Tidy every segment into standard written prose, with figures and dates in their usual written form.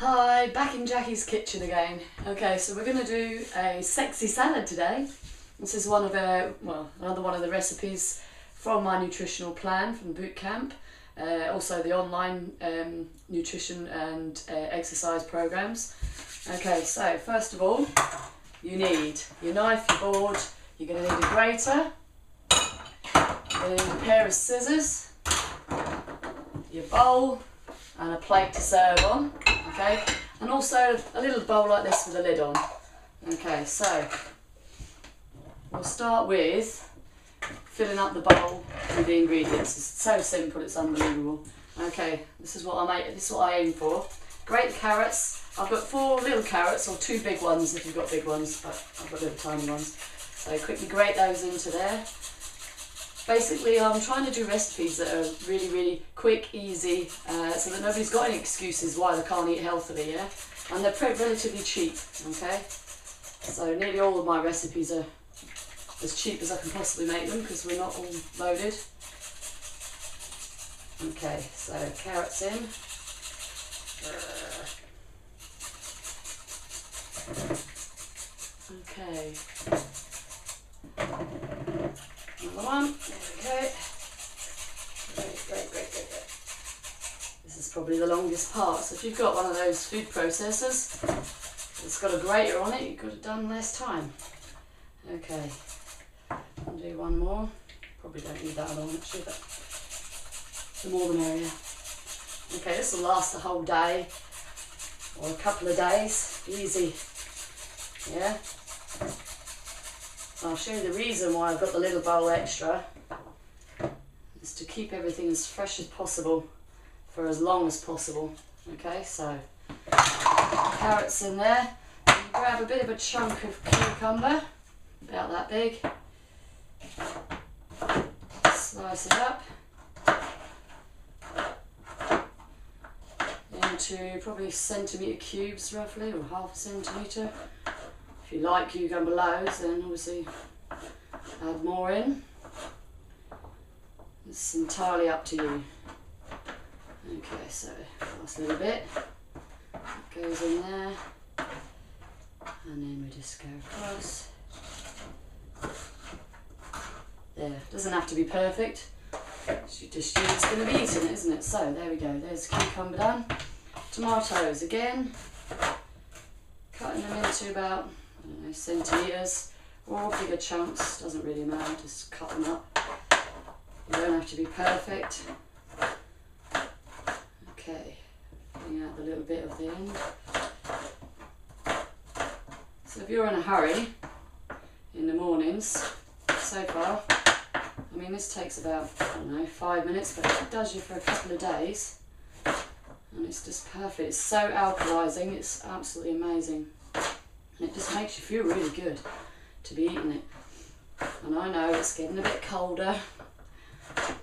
Hi, back in Jackie's kitchen again. Okay, so we're going to do a sexy salad today. This is another one of the recipes from my nutritional plan from boot camp. Also the online nutrition and exercise programs. Okay, so first of all, you need your knife, your board, you're going to need a grater, you're going to need a pair of scissors, your bowl, and a plate to serve on. Okay, and also a little bowl like this with a lid on. Okay, so we'll start with filling up the bowl with the ingredients. It's so simple, it's unbelievable. Okay, this is what I aim for. Grate carrots. I've got 4 little carrots, or 2 big ones if you've got big ones, but I've got little tiny ones. So quickly grate those into there. Basically, I'm trying to do recipes that are really, really quick, easy, so that nobody's got any excuses why they can't eat healthily, yeah? And they're relatively cheap, okay? So nearly all of my recipes are as cheap as I can possibly make them, because we're not all loaded. Okay, so carrots in. Okay. Another one. There we go. Great. This is probably the longest part. So if you've got one of those food processors that's got a grater on it, you could have done less time. Okay. I'll do one more. Probably don't need that long actually, but the more the merrier. Okay, this will last a whole day or a couple of days. Easy. Yeah. I'll show you the reason why I've got the little bowl extra. Is to keep everything as fresh as possible for as long as possible. Okay, so carrots in there. And you grab a bit of a chunk of cucumber, about that big. Slice it up into probably centimetre cubes roughly, or half a centimetre. If you like cucumber loads, then obviously add more in. It's entirely up to you. Okay, so last little bit goes in there, and then we just go across. There, doesn't have to be perfect. You just it's going to be eaten, isn't it? So there we go. There's cucumber done. Tomatoes again. Cutting them into about, I don't know, centimetres or bigger chunks. Doesn't really matter. Just cut them up. You don't have to be perfect. Okay, bring out the little bit of the end. So if you're in a hurry in the mornings, so far, I mean this takes about, I don't know, 5 minutes, but it does you for a couple of days. And it's just perfect. It's so alkalising, it's absolutely amazing. And it just makes you feel really good to be eating it. And I know it's getting a bit colder,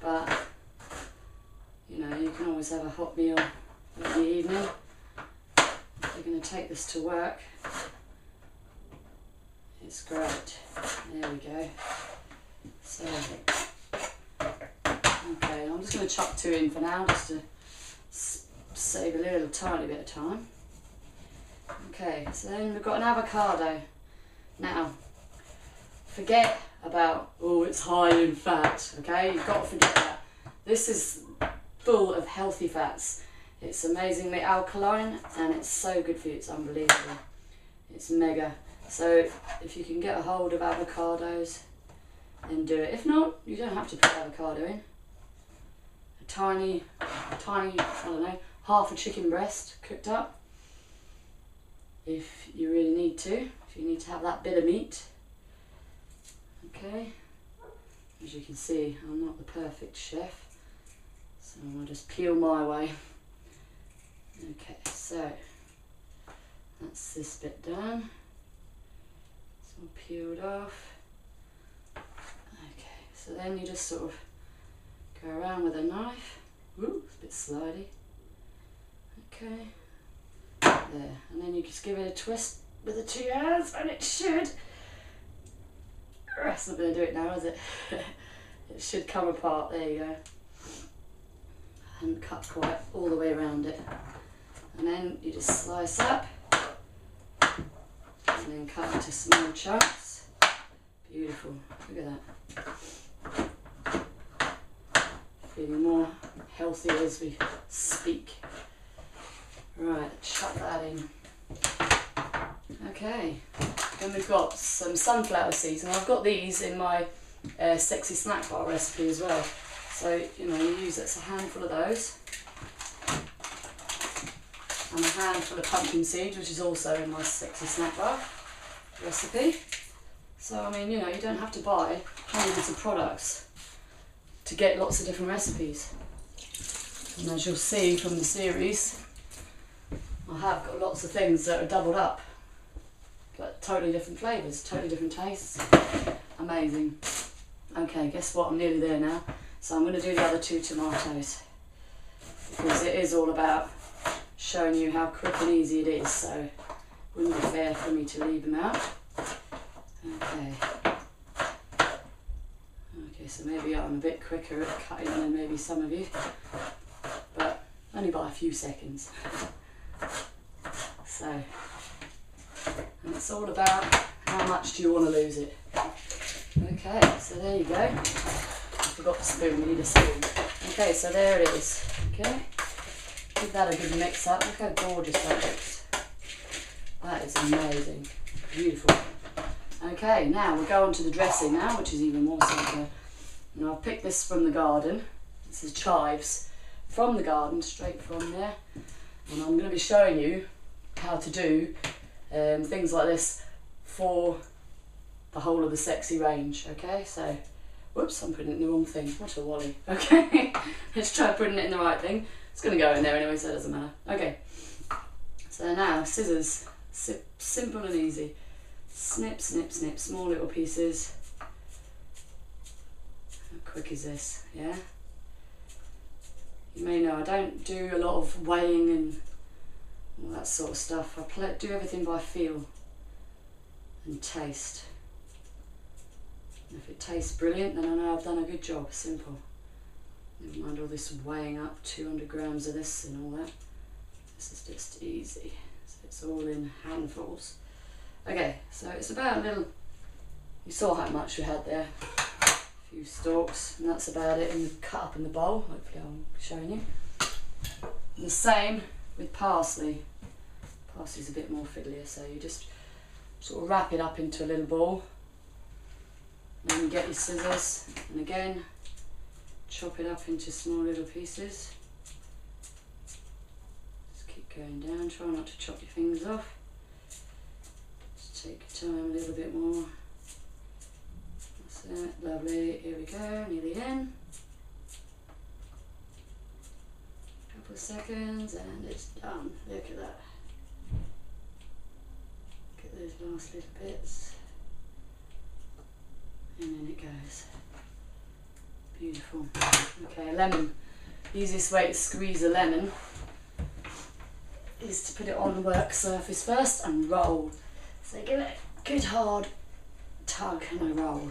but you know, you can always have a hot meal in the evening. You're going to take this to work. It's great. There we go. So, okay, I'm just going to chop 2 in for now, just to save a little tiny bit of time. Okay, so then we've got an avocado. Now, forget about, oh, it's high in fat, okay? You've got to forget that. This is full of healthy fats. It's amazingly alkaline, and it's so good for you, it's unbelievable. It's mega. So if you can get a hold of avocados, then do it. If not, you don't have to put avocado in. A tiny, I don't know, half a chicken breast cooked up. If you really need to, if you need to have that bit of meat. Okay, as you can see, I'm not the perfect chef, so I'll just peel my way. Okay, so that's this bit done. It's all peeled off. Okay, so then you just sort of go around with a knife. Ooh, it's a bit slidey. Okay, there, and then you just give it a twist with the 2 hands, and it should. It's not going to do it now, is it? It should come apart. There you go. I hadn't cut quite all the way around it. And then you just slice up and then cut into small chunks. Beautiful. Look at that. Feeling more healthy as we speak. Right, chuck that in. Okay, then we've got some sunflower seeds, and I've got these in my sexy snack bar recipe as well. So, you know, you use that's a handful of those. And a handful of pumpkin seeds, which is also in my sexy snack bar recipe. So, I mean, you know, you don't have to buy hundreds of products to get lots of different recipes. And as you'll see from the series, I have got lots of things that are doubled up. But totally different flavours, totally different tastes. Amazing. Okay, guess what? I'm nearly there now. So I'm going to do the other 2 tomatoes. Because it is all about showing you how quick and easy it is. So it wouldn't be fair for me to leave them out. Okay. Okay, so maybe I'm a bit quicker at cutting than maybe some of you. But only by a few seconds. So, and it's all about how much do you want to lose it. Okay, so there you go. I forgot the spoon, we need a spoon. Okay, so there it is. Okay, give that a good mix up. Look how gorgeous that looks. That is amazing. Beautiful. Okay, now we'll go on to the dressing now, which is even more simpler. Now I've picked this from the garden. This is chives from the garden, straight from there. And I'm going to be showing you how to do things like this for the whole of the sexy range. Okay, so whoops, I'm putting it in the wrong thing. What a wally. Okay, let's try putting it in the right thing. It's going to go in there anyway, so it doesn't matter. Okay, so now scissors, simple and easy. Snip, snip, snip, small little pieces. How quick is this? Yeah. You may know I don't do a lot of weighing and all that sort of stuff. I do everything by feel and taste. And if it tastes brilliant, then I know I've done a good job. Simple. Never mind all this weighing up 200 grams of this and all that. This is just easy. So it's all in handfuls. Okay, so it's about a little, you saw how much we had there. A few stalks, and that's about it, and cut up in the bowl. Hopefully I'm showing you. And the same with parsley. Parsley's a bit more fiddlier, so you just sort of wrap it up into a little ball. And then you get your scissors, and again, chop it up into small little pieces. Just keep going down, try not to chop your fingers off. Just take your time a little bit more. That's it, lovely, here we go, nearly in. Couple of seconds and it's done. Look at that. Look at those last little bits. And then it goes. Beautiful. Okay, lemon. Easiest way to squeeze a lemon is to put it on the work surface first and roll. So give it a good hard tug and a roll.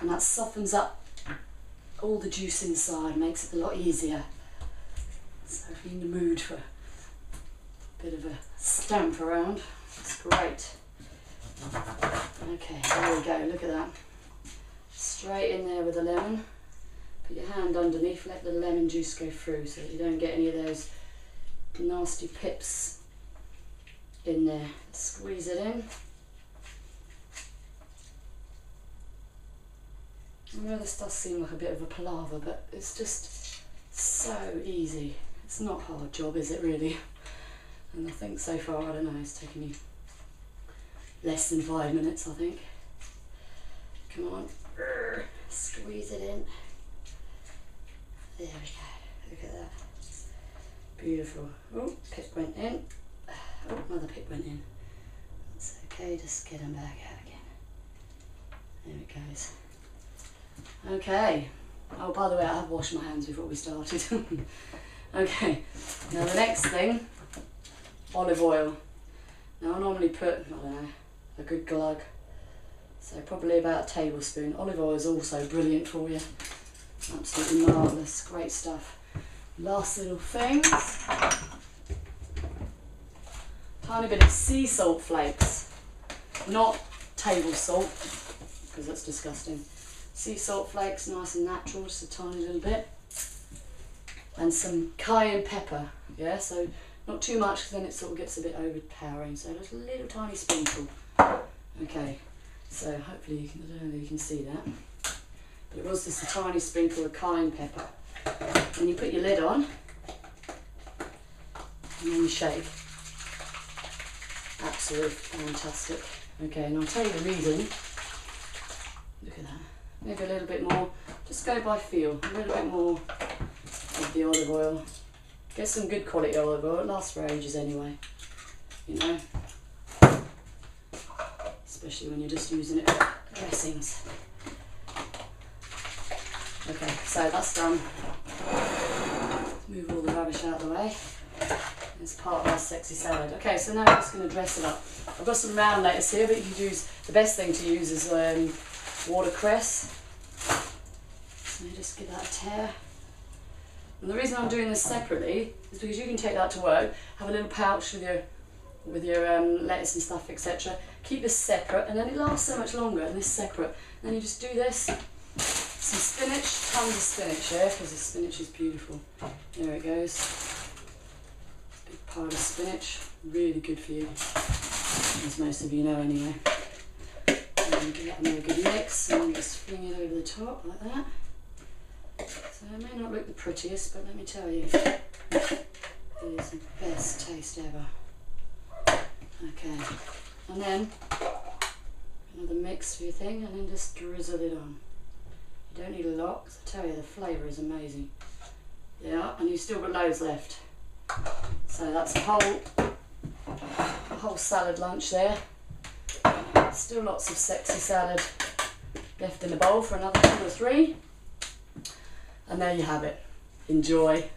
And that softens up all the juice inside, makes it a lot easier. So if you're in the mood for a bit of a stamp around, it's great. Okay, there we go, look at that. Straight in there with the lemon. Put your hand underneath, let the lemon juice go through so that you don't get any of those nasty pips in there. Squeeze it in. I know this does seem like a bit of a palaver, but it's just so easy. It's not a hard job, is it really? And I think so far, I don't know, it's taken you less than 5 minutes, I think. Come on, squeeze it in. There we go, look at that. Beautiful. Oh, pip went in. Oh, another pip went in. That's okay, just get them back out again. There it goes. Okay. Oh, by the way, I have washed my hands before we started. Okay, now the next thing, olive oil. Now I normally put, I don't know, a good glug. So probably about a tablespoon. Olive oil is also brilliant for you. Absolutely marvellous, great stuff. Last little things. tiny bit of sea salt flakes, not table salt, because that's disgusting. Sea salt flakes, nice and natural, just a tiny little bit. And some cayenne pepper, yeah, so not too much because then it sort of gets a bit overpowering, so just a little tiny sprinkle. Okay, so hopefully you can, I don't know if you can see that, but it was just a tiny sprinkle of cayenne pepper. Then you put your lid on, and then you shake. Absolutely fantastic. Okay, and I'll tell you the reason. Look at that. Maybe a little bit more, just go by feel, a little bit more of the olive oil. Get some good quality olive oil, it lasts for ages anyway, you know, especially when you're just using it for dressings. Okay, so that's done. Move all the rubbish out of the way. It's part of our sexy salad. Okay, so now I'm just going to dress it up. I've got some round lettuce here, but you could use, the best thing to use is watercress. So just give that a tear. And the reason I'm doing this separately is because you can take that to work, have a little pouch with your lettuce and stuff, etc. Keep this separate, and then it lasts so much longer, and this separate. And then you just do this. Some spinach, tons of spinach, yeah, because the spinach is beautiful. There it goes. Big pile of spinach, really good for you, as most of you know anyway. And give that another good mix, and then just fling it over the top like that. So it may not look the prettiest, but let me tell you, it is the best taste ever. Okay, and then another mix for your thing, and then just drizzle it on. You don't need a lot, because I tell you the flavour is amazing. Yeah, and you've still got loads left. So that's a whole salad lunch there. Still lots of sexy salad left in the bowl for another 2 or 3. And there you have it. Enjoy.